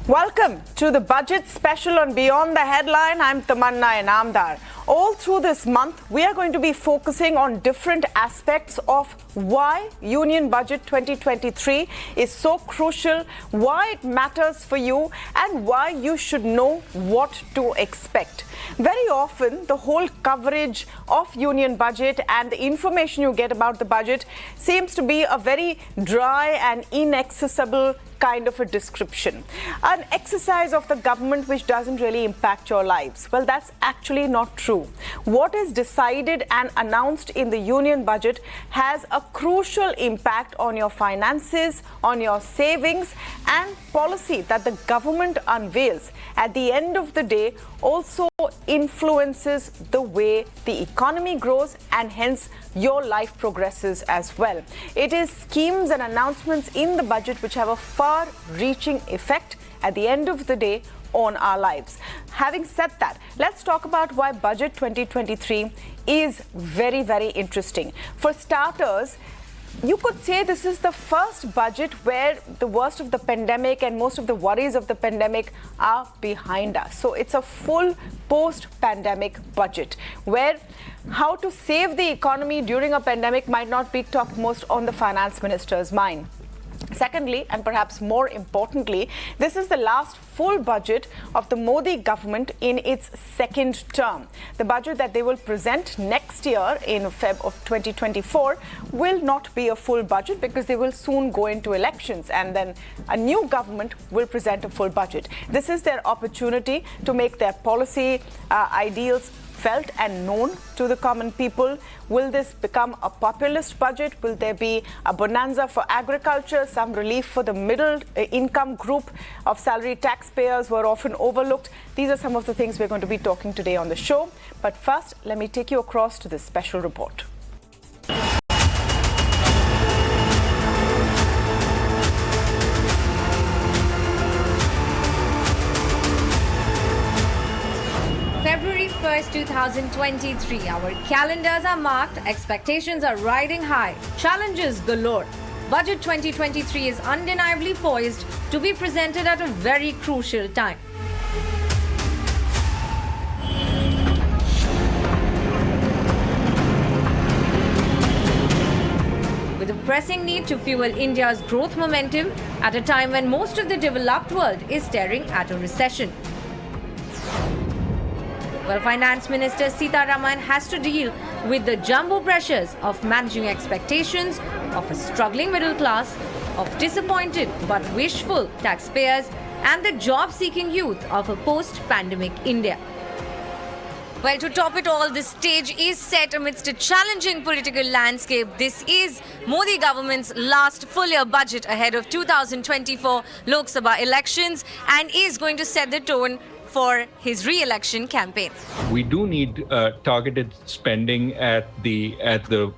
Welcome to the budget special on Beyond the Headline. I'm Tamanna Inamdar. All through this month, we are going to be focusing on different aspects of why Union Budget 2023 is so crucial, why it matters for you, and why you should know what to expect. Very often, the whole coverage of Union Budget and the information you get about the budget seems to be a very dry and inaccessible kind of a description. An exercise of the government which doesn't really impact your lives. Well, that's actually not true. What is decided and announced in the Union Budget has a crucial impact on your finances, on your savings, and policy that the government unveils at the end of the day also influences the way the economy grows and hence your life progresses as well. It is schemes and announcements in the budget which have a far-reaching effect at the end of the day on our lives. Having said that, let's talk about why Budget 2023 is very, very interesting. For starters, you could say this is the first budget where the worst of the pandemic and most of the worries of the pandemic are behind us. So it's a full post-pandemic budget where how to save the economy during a pandemic might not be topmost on the finance minister's mind. Secondly, and perhaps more importantly, this is the last full budget of the Modi government in its second term. The budget that they will present next year in Feb of 2024 will not be a full budget because they will soon go into elections and then a new government will present a full budget. This is their opportunity to make their policy ideals felt and known to the common people. Will this become a populist budget? Will there be a bonanza for agriculture, some relief for the middle income group of salary taxpayers who are often overlooked? These are some of the things we're going to be talking today on the show. But first, let me take you across to this special report. February 1st, 2023. Our calendars are marked, expectations are riding high, challenges galore. Budget 2023 is undeniably poised to be presented at a very crucial time. With a pressing need to fuel India's growth momentum at a time when most of the developed world is staring at a recession. Well, Finance Minister Sitaraman has to deal with the jumbo pressures of managing expectations of a struggling middle class, of disappointed but wishful taxpayers, and the job-seeking youth of a post-pandemic India. Well, to top it all, the stage is set amidst a challenging political landscape. This is Modi government's last full-year budget ahead of 2024 Lok Sabha elections and is going to set the tone for his re-election campaign. We do need targeted spending at the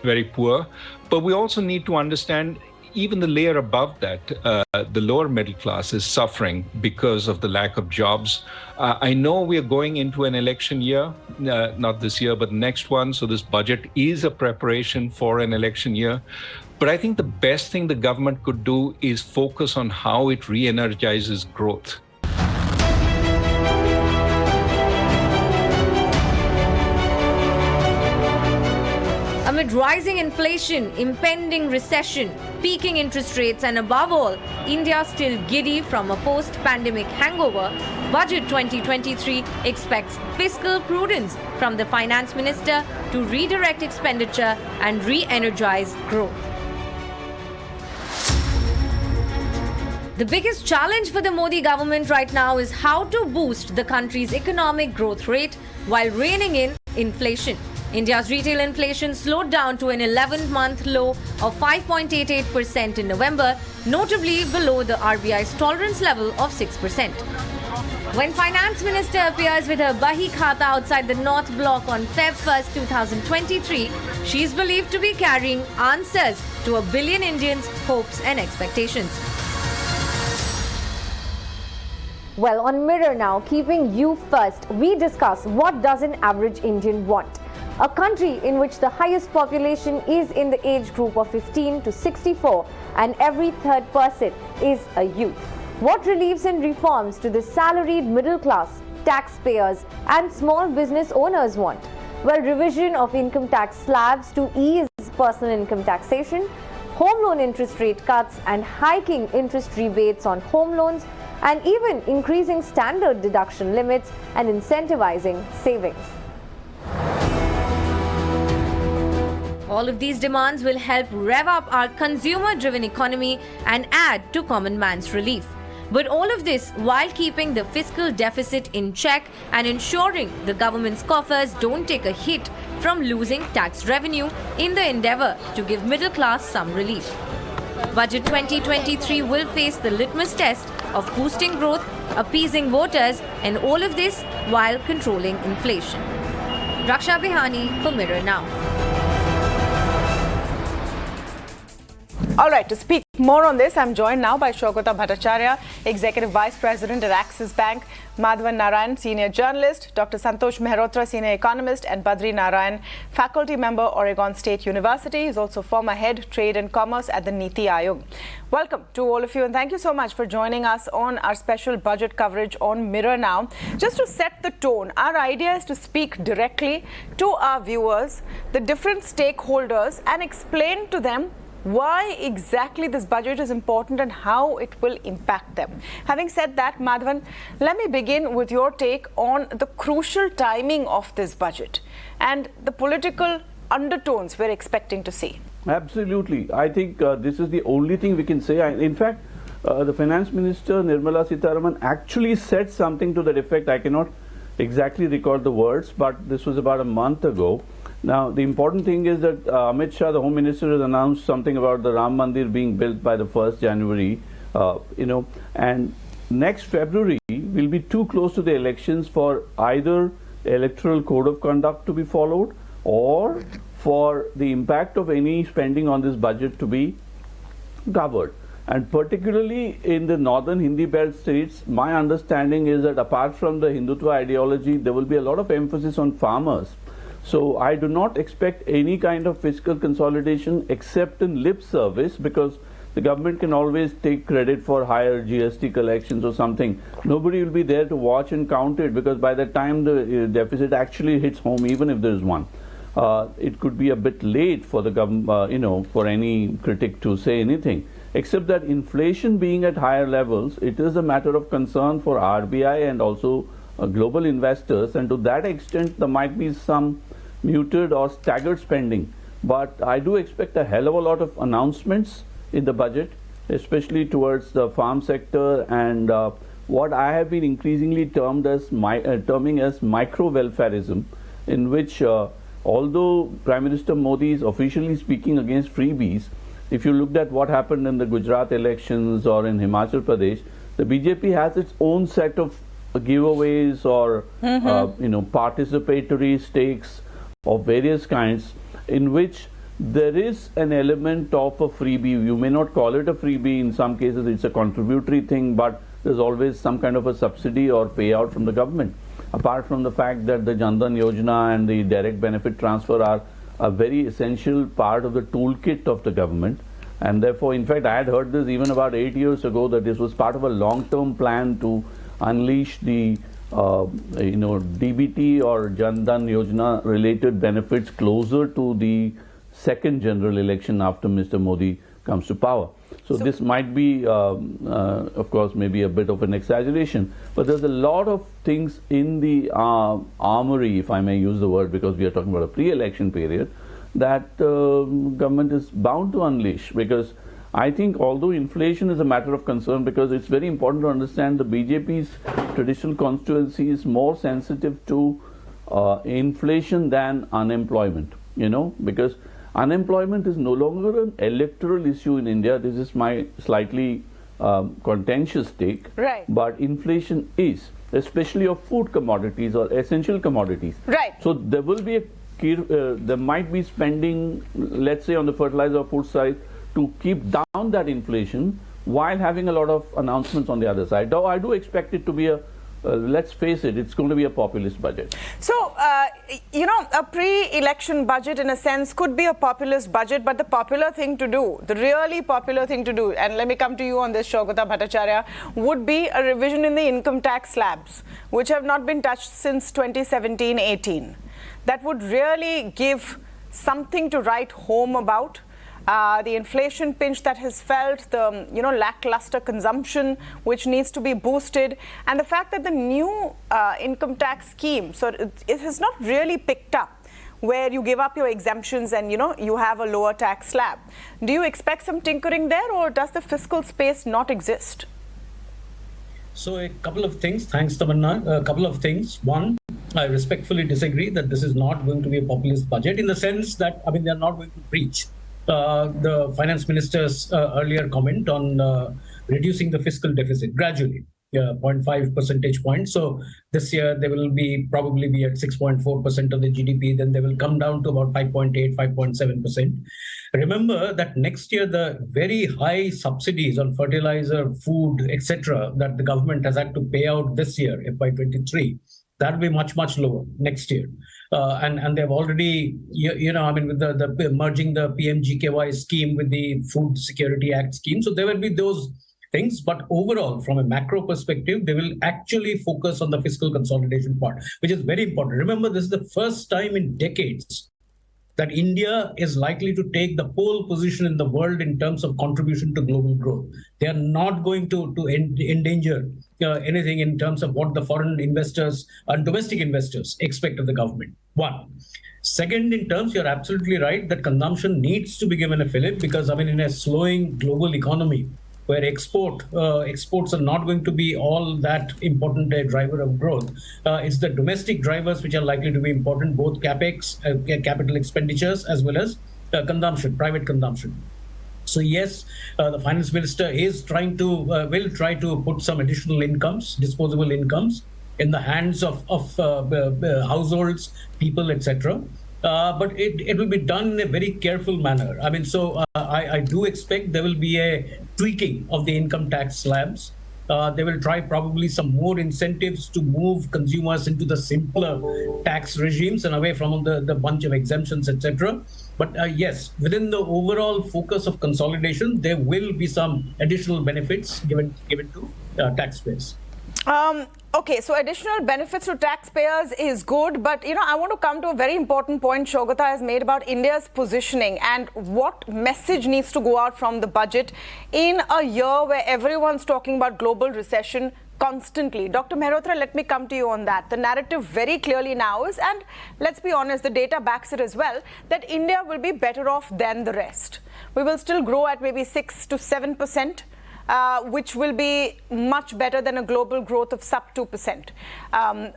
very poor, but we also need to understand even the layer above that, the lower middle class is suffering because of the lack of jobs. I know we are going into an election year, not this year, but the next one. So this budget is a preparation for an election year. But I think the best thing the government could do is focus on how it re-energizes growth. Amid rising inflation, impending recession, peaking interest rates, and above all, India still giddy from a post-pandemic hangover, Budget 2023 expects fiscal prudence from the Finance Minister to redirect expenditure and re-energize growth. The biggest challenge for the Modi government right now is how to boost the country's economic growth rate while reining in inflation. India's retail inflation slowed down to an 11-month low of 5.88% in November, notably below the RBI's tolerance level of 6%. When Finance Minister appears with her Bahi Khata outside the North Block on Feb 1st, 2023, she is believed to be carrying answers to a billion Indians' hopes and expectations. Well, on Mirror now, keeping you first, we discuss what does an average Indian want. A country in which the highest population is in the age group of 15 to 64 and every third person is a youth. What reliefs and reforms do the salaried middle class, taxpayers and small business owners want? Well, revision of income tax slabs to ease personal income taxation, home loan interest rate cuts and hiking interest rebates on home loans, and even increasing standard deduction limits and incentivizing savings. All of these demands will help rev up our consumer-driven economy and add to common man's relief. But all of this while keeping the fiscal deficit in check and ensuring the government's coffers don't take a hit from losing tax revenue in the endeavour to give middle class some relief. Budget 2023 will face the litmus test of boosting growth, appeasing voters, and all of this while controlling inflation. Raksha Bihani for Mirror Now. All right, to speak more on this, I'm joined now by Shougata Bhattacharya, Executive Vice President at Axis Bank, Madhavan Narayan, Senior Journalist, Dr. Santosh Mehrotra, Senior Economist, and Badri Narayan, Faculty Member, Oregon State University. He's also former Head, Trade and Commerce at the Niti Aayog. Welcome to all of you, and thank you so much for joining us on our special budget coverage on Mirror Now. Just to set the tone, our idea is to speak directly to our viewers, the different stakeholders, and explain to them why exactly this budget is important and how it will impact them. Having said that, Madhavan, let me begin with your take on the crucial timing of this budget and the political undertones we're expecting to see. Absolutely. I think this is the only thing we can say. In fact, the Finance Minister Nirmala Sitharaman actually said something to that effect. I cannot exactly recall the words, but this was about a month ago. Now, the important thing is that Amit Shah, the Home Minister, has announced something about the Ram Mandir being built by the 1st January, and next February will be too close to the elections for either electoral code of conduct to be followed or for the impact of any spending on this budget to be covered. And particularly in the northern Hindi belt states, my understanding is that apart from the Hindutva ideology, there will be a lot of emphasis on farmers. So I do not expect any kind of fiscal consolidation except in lip service, because the government can always take credit for higher GST collections or something. Nobody will be there to watch and count it, because by the time the deficit actually hits home, even if there is one, it could be a bit late for the government, for any critic to say anything. Except that inflation being at higher levels, it is a matter of concern for RBI and also global investors, and to that extent there might be some muted or staggered spending. But I do expect a hell of a lot of announcements in the budget, especially towards the farm sector and what I have been increasingly terming as micro-welfarism, in which although Prime Minister Modi is officially speaking against freebies, if you looked at what happened in the Gujarat elections or in Himachal Pradesh, the BJP has its own set of giveaways or participatory stakes of various kinds, in which there is an element of a freebie. You may not call it a freebie, in some cases it's a contributory thing, but there's always some kind of a subsidy or payout from the government. Apart from the fact that the Jan Dhan Yojana and the direct benefit transfer are a very essential part of the toolkit of the government, and therefore, in fact, I had heard this even about 8 years ago, that this was part of a long-term plan to unleash the DBT or Jan Dhan Yojana related benefits closer to the second general election after Mr. Modi comes to power. So this might be, of course, maybe a bit of an exaggeration, but there's a lot of things in the armory, if I may use the word, because we are talking about a pre-election period, that government is bound to unleash. Because I think although inflation is a matter of concern, because it's very important to understand the BJP's traditional constituency is more sensitive to inflation than unemployment, because unemployment is no longer an electoral issue in India. This is my slightly contentious take. Right. But inflation is, especially of food commodities or essential commodities. Right. So there will be there might be spending, let's say on the fertilizer or food side, to keep down that inflation while having a lot of announcements on the other side. Though I do expect it to be a let's face it, it's going to be a populist budget. So, a pre-election budget in a sense could be a populist budget, but the popular thing to do, the really popular thing to do, and let me come to you on this, Saugata Bhattacharya, would be a revision in the income tax slabs, which have not been touched since 2017-18. That would really give something to write home about. The inflation pinch that has felt, the lackluster consumption which needs to be boosted, and the fact that the new income tax scheme, so it has not really picked up, where you give up your exemptions and you have a lower tax slab. Do you expect some tinkering there, or does the fiscal space not exist? So a couple of things. Thanks, Tamanna. A couple of things. One, I respectfully disagree that this is not going to be a populist budget, in the sense that, they are not going to breach the finance minister's earlier comment on reducing the fiscal deficit gradually, 0.5 percentage points. So this year they will probably be at 6.4% of the GDP. Then they will come down to about 5.8, 5.7%. Remember that next year the very high subsidies on fertilizer, food, etc., that the government has had to pay out this year, FY23, that will be much, much lower next year. And they've already, with the merging the PMGKY scheme with the Food Security Act scheme. So there will be those things. But overall, from a macro perspective, they will actually focus on the fiscal consolidation part, which is very important. Remember, this is the first time in decades that India is likely to take the pole position in the world in terms of contribution to global growth. They are not going to endanger anything in terms of what the foreign investors and domestic investors expect of the government. One. Second, in terms, you're absolutely right that consumption needs to be given a fillip, because in a slowing global economy where exports are not going to be all that important a driver of growth, it's the domestic drivers which are likely to be important, both capex, capital expenditures, as well as consumption, private consumption. So yes, the finance minister is will try to put some additional incomes, disposable incomes, in the hands of households, people, etc. But it will be done in a very careful manner. I do expect there will be a tweaking of the income tax slabs. They will try probably some more incentives to move consumers into the simpler tax regimes and away from the bunch of exemptions, etc. But yes, within the overall focus of consolidation, there will be some additional benefits given to taxpayers. Okay, so additional benefits to taxpayers is good, but I want to come to a very important point Saugata has made about India's positioning and what message needs to go out from the budget in a year where everyone's talking about global recession constantly. Dr. Mehrotra, let me come to you on that. The narrative very clearly now is, and let's be honest, the data backs it as well, that India will be better off than the rest. We will still grow at maybe 6 to 7%. Which will be much better than a global growth of sub 2%,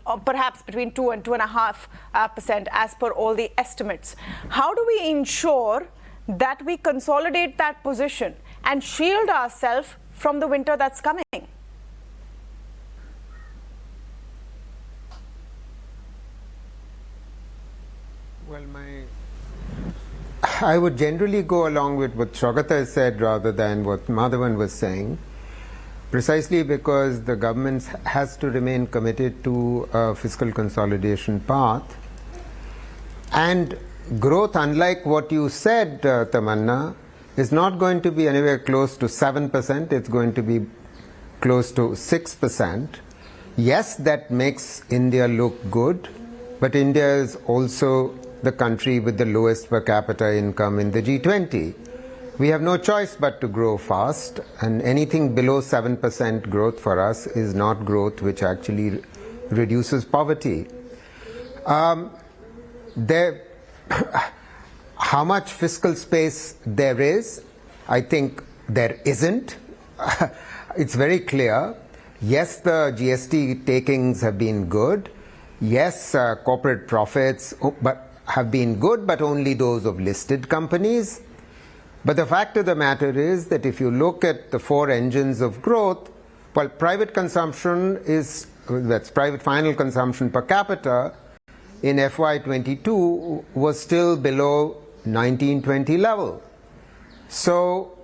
or perhaps between 2 and 2.5% as per all the estimates. How do we ensure that we consolidate that position and shield ourselves from the winter that's coming? Well, I would generally go along with what Saugata said rather than what Madhavan was saying, precisely because the government has to remain committed to a fiscal consolidation path. And growth, unlike what you said, Tamanna, is not going to be anywhere close to 7%. It's going to be close to 6%. Yes, that makes India look good, but India is also the country with the lowest per capita income in the G20. We have no choice but to grow fast, and anything below 7% growth for us is not growth which actually reduces poverty. How much fiscal space there is, I think there isn't. It's very clear. Yes, the GST takings have been good. Yes, corporate profits have been good, but only those of listed companies. But the fact of the matter is that if you look at the four engines of growth, well, private consumption that's private final consumption per capita in FY22 was still below 1920 level. So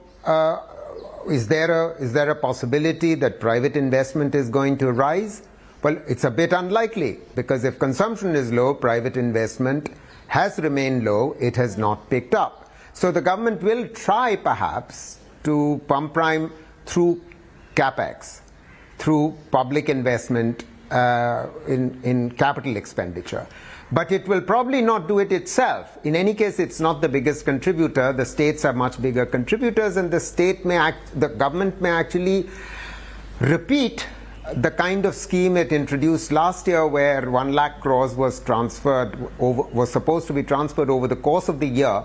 is there a possibility that private investment is going to rise? Well, it's a bit unlikely, because if consumption is low, private investment has remained low, it has not picked up. So the government will try perhaps to pump prime through capex, through public investment in capital expenditure. But it will probably not do it itself. In any case, it's not the biggest contributor. The states are much bigger contributors, and the government may actually repeat the kind of scheme it introduced last year, where 1 lakh crores was supposed to be transferred over the course of the year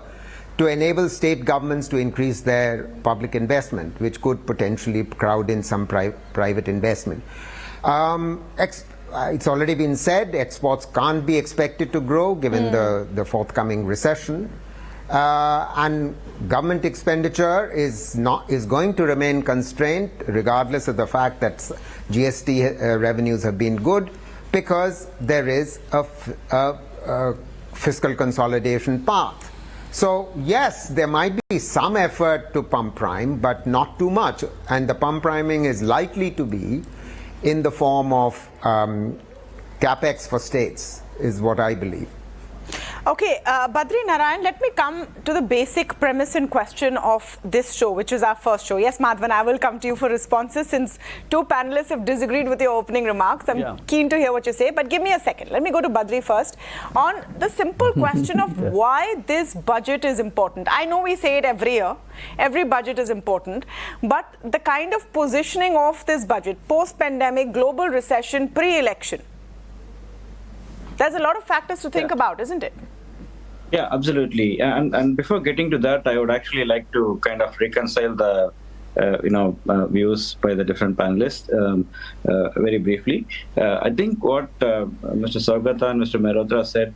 to enable state governments to increase their public investment, which could potentially crowd in some private investment. It's already been said, exports can't be expected to grow given the forthcoming recession. And government expenditure is going to remain constrained, regardless of the fact that GST revenues have been good, because there is a fiscal consolidation path. So yes, there might be some effort to pump prime, but not too much. And the pump priming is likely to be in the form of capex for states, is what I believe. Okay, Badri Narayan, let me come to the basic premise and question of this show, which is our first show. Yes, Madhavan, I will come to you for responses, since two panelists have disagreed with your opening remarks. I'm keen to hear what you say, but give me a second. Let me go to Badri first on the simple question of why this budget is important. I know we say it every year, every budget is important, but the kind of positioning of this budget, post-pandemic, global recession, pre-election, there's a lot of factors to think about, isn't it? Yeah, absolutely. And before getting to that, I would actually like to kind of reconcile the views by the different panelists very briefly. I think what Mr. Saugata and Mr. Mehrotra said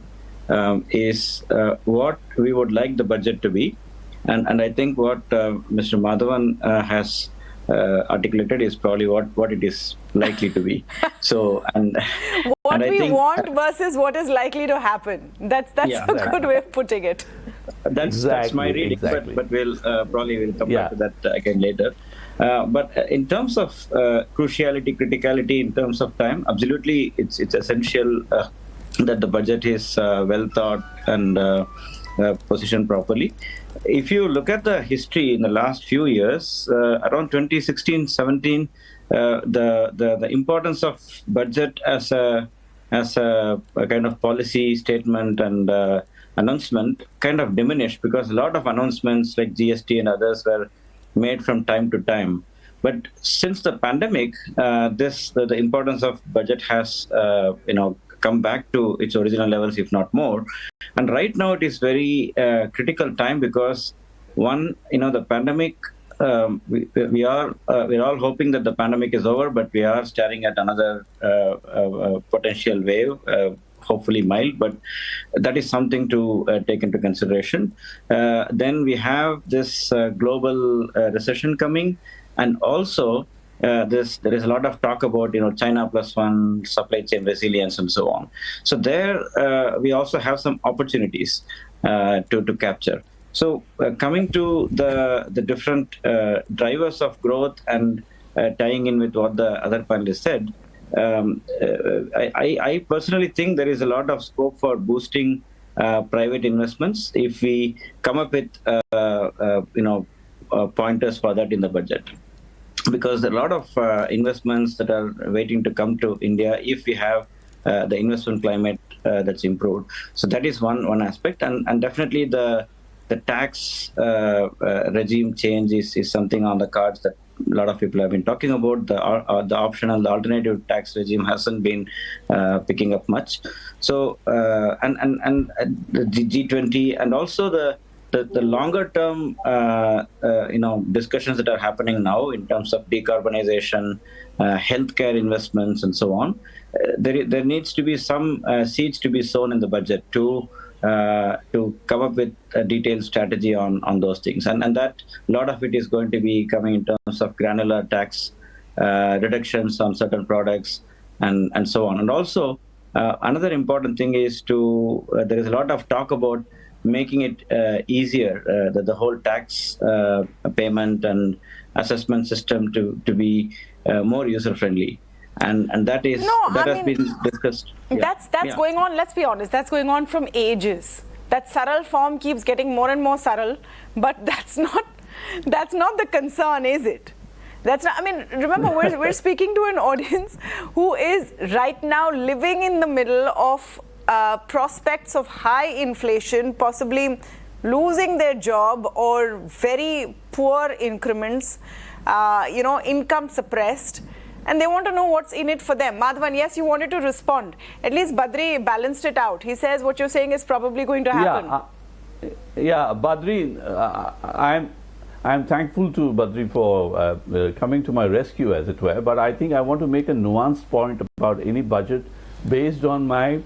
is what we would like the budget to be. And I think what Mr. Madhavan has articulated is probably what it is likely to be. So, what we want versus what is likely to happen. That's a good way of putting it. That's my reading, but we'll probably come back to that again later. But in terms of cruciality, criticality, in terms of time, absolutely, it's essential that the budget is well thought and positioned properly. If you look at the history in the last few years, around 2016-17, the importance of budget as a kind of policy statement and announcement kind of diminished, because a lot of announcements like GST and others were made from time to time. But since the pandemic, the importance of budget has come back to its original levels, if not more. And right now it is very critical time, because one, the pandemic, we're all hoping that the pandemic is over, but we are staring at another potential wave, hopefully mild, but that is something to take into consideration. Then we have this global recession coming, and also there is a lot of talk about China +1, supply chain resilience, and so on. So there we also have some opportunities to capture. So coming to the different drivers of growth and tying in with what the other panelists said, I personally think there is a lot of scope for boosting private investments if we come up with pointers for that in the budget. Because there are a lot of investments that are waiting to come to India if we have the investment climate that's improved. So that is one aspect, and definitely the tax regime change is something on the cards that a lot of people have been talking about. The optional, the alternative tax regime hasn't been picking up much. So and the G20, and also the longer term discussions that are happening now in terms of decarbonization, healthcare investments, and so on. There needs to be some seeds to be sown in the budget to come up with a detailed strategy on those things, and that a lot of it is going to be coming in terms of granular tax reductions on certain products and so on. And also another important thing is there is a lot of talk about making it easier, the whole tax payment and assessment system to be more user-friendly. and that is has been discussed. That's going on. Let's be honest. That's going on from ages. That saral form keeps getting more and more saral, but that's not the concern, is it? That's not. I mean, remember, we're speaking to an audience who is right now living in the middle of prospects of high inflation, possibly losing their job or very poor increments, income suppressed. And they want to know what's in it for them. Madhavan, yes, you wanted to respond. At least Badri balanced it out. He says what you're saying is probably going to happen. Badri, I'm thankful to Badri for coming to my rescue, as it were. But I think I want to make a nuanced point about any budget based on my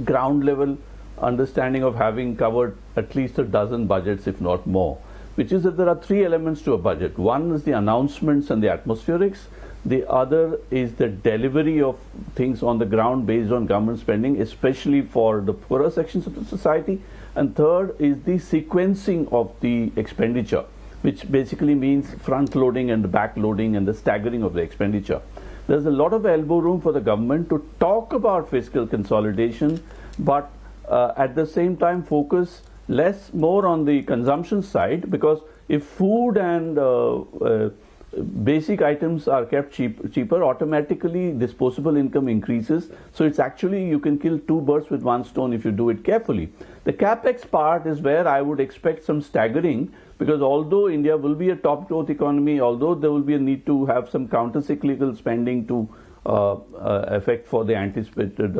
ground level understanding of having covered at least a dozen budgets, if not more, which is that there are three elements to a budget. One is the announcements and the atmospherics. The other is the delivery of things on the ground based on government spending, especially for the poorer sections of the society. And third is the sequencing of the expenditure, which basically means front loading and back loading and the staggering of the expenditure. There's a lot of elbow room for the government to talk about fiscal consolidation, but at the same time focus more on the consumption side, because if food and basic items are kept cheaper, automatically disposable income increases. So it's actually, you can kill two birds with one stone if you do it carefully. The capex part is where I would expect some staggering, because although India will be a top growth economy, although there will be a need to have some counter-cyclical spending to affect for the anticipated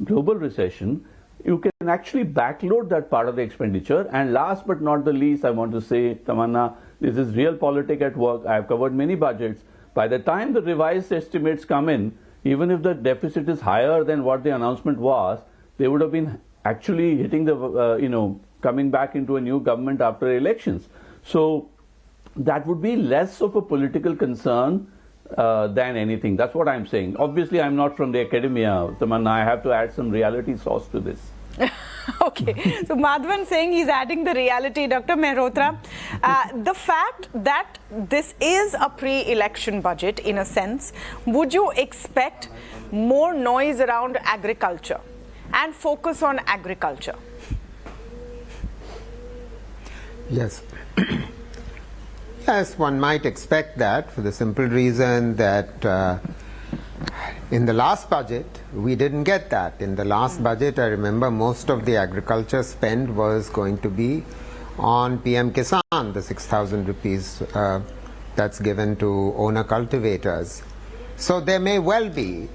global recession, you can actually backload that part of the expenditure. And last but not the least, I want to say, Tamanna, this is real politics at work. I have covered many budgets. By the time the revised estimates come in, even if the deficit is higher than what the announcement was, they would have been actually hitting the, coming back into a new government after elections. So that would be less of a political concern than anything. That's what I'm saying. Obviously, I'm not from the academia, Tamanna. I have to add some reality sauce to this. Okay, so Madhavan saying he's adding the reality. Dr. Mehrotra, the fact that this is a pre-election budget, in a sense, would you expect more noise around agriculture and focus on agriculture? Yes. Yes, one might expect that, for the simple reason that in the last budget, we didn't get that. In the last budget, I remember most of the agriculture spend was going to be on PM Kisan, the 6,000 rupees that's given to owner cultivators. So there may well be,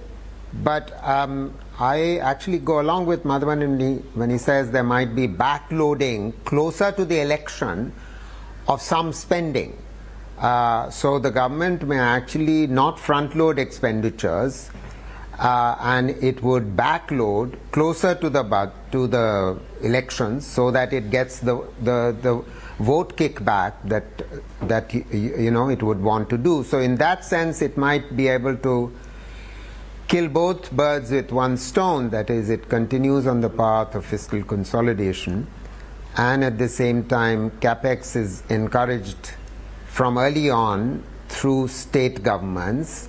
but I actually go along with Madhavan when he says there might be backloading closer to the election of some spending. So the government may actually not front load expenditures, and it would backload closer to the elections, so that it gets the vote kickback that it would want to do. So in that sense, it might be able to kill both birds with one stone. That is, it continues on the path of fiscal consolidation, and at the same time, capex is encouraged from early on through state governments,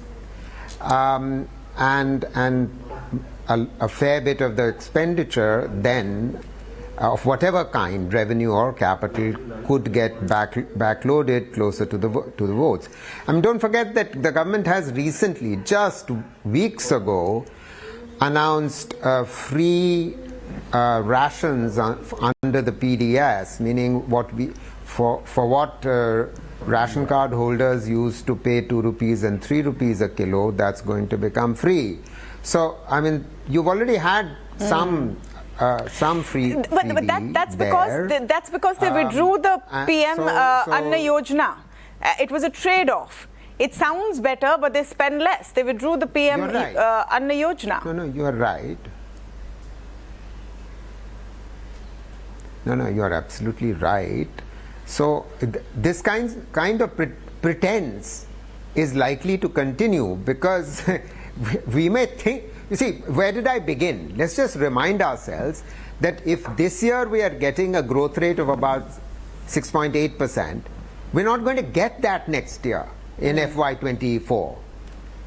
and a fair bit of the expenditure then of whatever kind, revenue or capital, could get backloaded closer to the votes. Don't forget that the government has recently, just weeks ago, announced free rations under the PDS, meaning for what ration card holders used to pay 2 rupees and 3 rupees a kilo, that's going to become free. So, you've already had some free. But that's because they withdrew the PM Anna Yojana. It was a trade-off. It sounds better, but they spend less. They withdrew the PM Anna Yojana. No, you are right. No, you are absolutely right. So this kind of pretense is likely to continue, because we may think, you see, where did I begin? Let's just remind ourselves that if this year we are getting a growth rate of about 6.8%, we're not going to get that next year in FY24.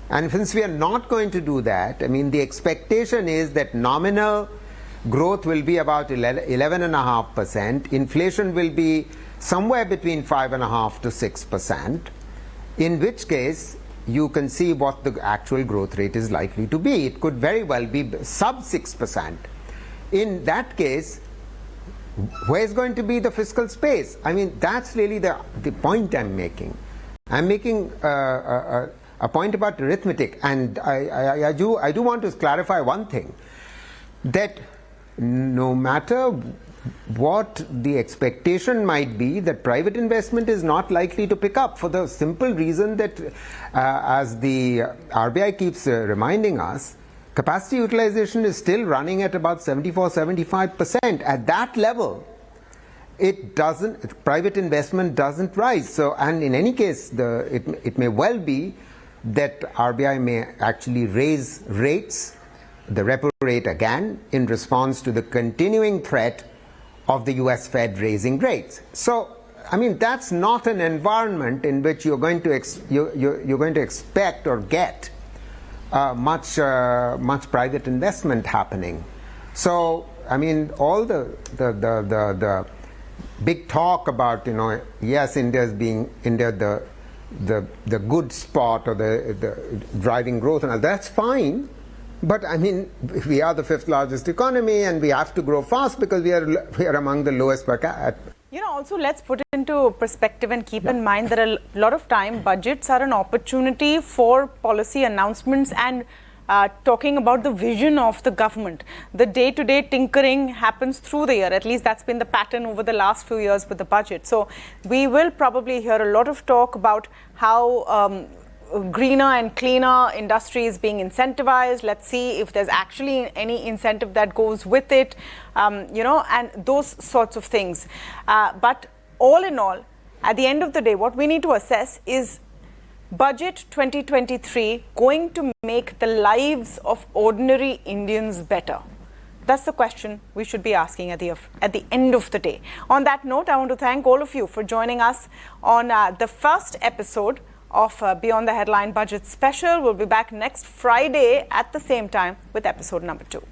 And since we are not going to do that, I mean, the expectation is that nominal growth will be about 11.5%. Inflation will be somewhere between 5.5% to 6%, in which case you can see what the actual growth rate is likely to be. It could very well be sub 6%. In that case, where's going to be the fiscal space? I mean, that's really the point I'm making. I'm making a point about arithmetic, and I do want to clarify one thing, that no matter what the expectation might be, that private investment is not likely to pick up, for the simple reason that as the RBI keeps reminding us, capacity utilization is still running at about 74-75%. At that level, private investment doesn't rise. So, and in any case, it may well be that RBI may actually raise rates, the repo rate again, in response to the continuing threat of the US Fed raising rates. So, I mean, that's not an environment in which you're going to expect or get much private investment happening. So, I mean, all the big talk about, yes, India the good spot or the driving growth, and all, that's fine. But I mean, we are the 5th largest economy, and we have to grow fast because we are among the lowest per capita. Also, let's put it into perspective and keep in mind that a lot of time budgets are an opportunity for policy announcements and talking about the vision of the government. The day-to-day tinkering happens through the year. At least that's been the pattern over the last few years with the budget. So we will probably hear a lot of talk about how greener and cleaner industry is being incentivized. Let's see if there's actually any incentive that goes with it, and those sorts of things. But all in all, at the end of the day, what we need to assess is Budget 2023 going to make the lives of ordinary Indians better? That's the question we should be asking at the end of the day. On that note, I want to thank all of you for joining us on the first episode of Beyond the Headline Budget Special. We'll be back next Friday at the same time with episode number 2.